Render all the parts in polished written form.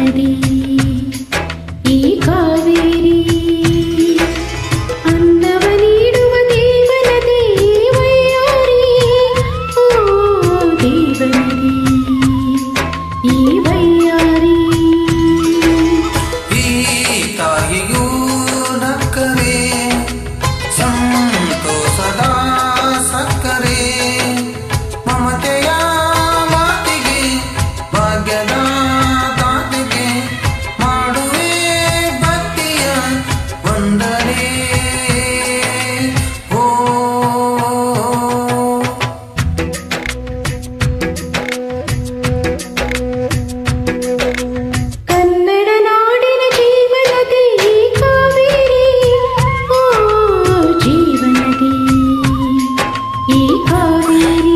ನದಿ ಈ ಕಾವೇರಿ ಅನ್ನವ ನೀಡುವ ದೇವನದಿ ವೈಯಾರಿ ಓ ದೇವನದಿ ಈ ವೈಯಾರಿ ಈ ತಾಯಿಯೂ ನಕ್ಕರೆ ಸಂತೋಷದ ಸಕ್ಕರೆ ಮಮತೆಯ ಮಾತಿಗೆ ಭಾಗ್ಯದ ತಾತಿಗೆ ಮಾಡುವೆ ಭಕ್ತಿಯ ವಂದನೆ ಓ ಕನ್ನಡ ನಾಡಿನ ಜೀವನದಿ ಕಾವೇರಿ ಓ ಜೀವನದಿ ಈ ಕಾವೇರಿ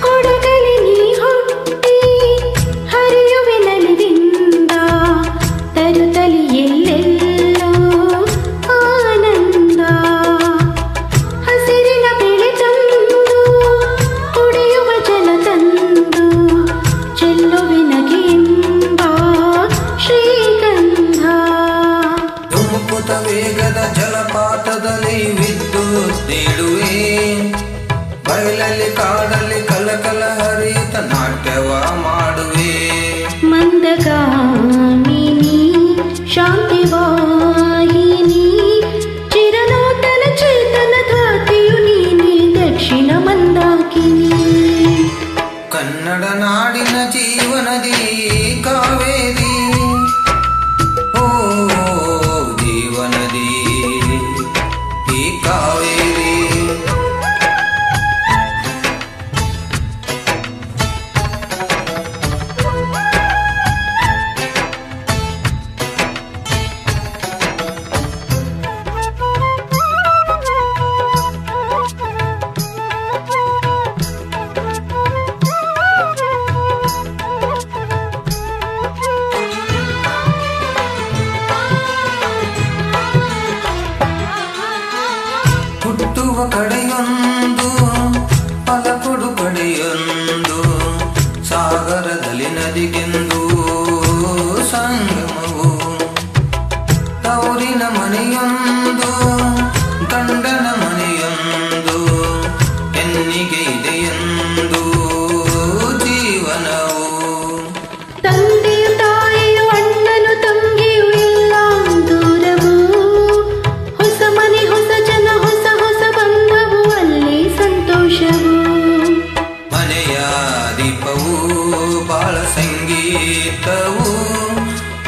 ಕೊಡಗಲಿ ನೀ ಹುಟ್ಟಿ ಹರಿಯುವೆ ನಲಿವಿಂದ ತರುತ್ತಲಿ ಎಲ್ಲೆಲ್ಲೋ ಆನಂದ ಹಸಿರಿನ ಬೆಳೆ ತಂದು ಕುಡಿಯುವ ಜಲ ತಂದು ಚೆಲ್ಲುವೆ ನಗೆಯೆಂಬ ಶ್ರೀಗಂಧ ಧುಮುಕುತ ವೇಗದ ಜಲಪಾತದಲ್ಲಿ ವಿದ್ಯುತ್ ನೀಡುವೆ ಬಯಲಲ್ಲಿ ಕಾಡಲ್ಲಿ ಕಲಕಲ ಹರಿಯುತ್ತ ನಾಟ್ಯವ ಮಾಡುವೆ ಮಂದಗಾಮಿನಿ ಶಾಂತಿವಾಹಿನಿ ಚಿರನೂತನ ಚೇತನ ಧಾತಿಯು ನೀನೆ ದಕ್ಷಿಣ ಮಂದಾಕಿನಿ ಕನ್ನಡ ನಾಡಿನ ಜೀವನದಿ ಕಾವೇರಿ ಓ ಜೀವನದಿ ಈ ಕಾವೇರಿ ಹುಟ್ಟುವ ಕಡೆಯೊಂದು ಫಲಕೊಡು ಕಡೆಯೊಂದು ಸಾಗರದಲ್ಲಿ ನದಿಗೆಂದು ಸಂಗಮವು ತೌರಿನ ಮನೆಯೊಂದು ಗಂಡನ ಮನೆಯೊಂದು ಎನ್ನಿಗೆ ಇದೆಯೆಂದು ಜೀವನವು ತಂದೆಯು ತಾಯಿಯು ಅಣ್ಣನು ತಂಗಿಯು ಎಲ್ಲ ದೂರವು ಹೊಸ ಮನೆ ಹೊಸ ಜನ ಹೊಸ ಹೊಸ ಬಂಧವು ಅಲ್ಲಿ ಸಂತೋಷವು ಮನೆಯ ದೀಪವು ಬಾಳ ಸಂಗೀತವು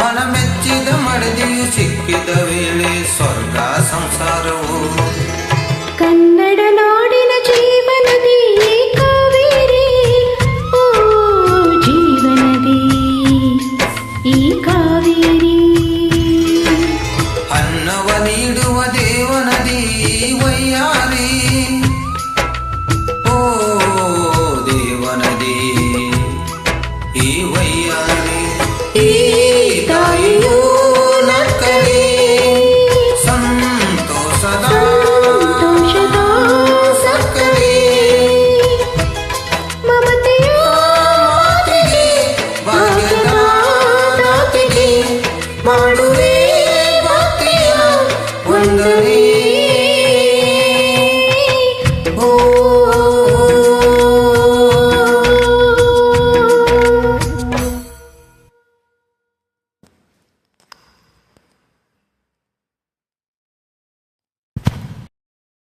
ಮನ ಮೆಚ್ಚಿದ ಮಡದಿಯು ಸಿಕ್ಕಿದ ವೇಳೆ ಸ್ವರ್ಗ ಸಂಸಾರವು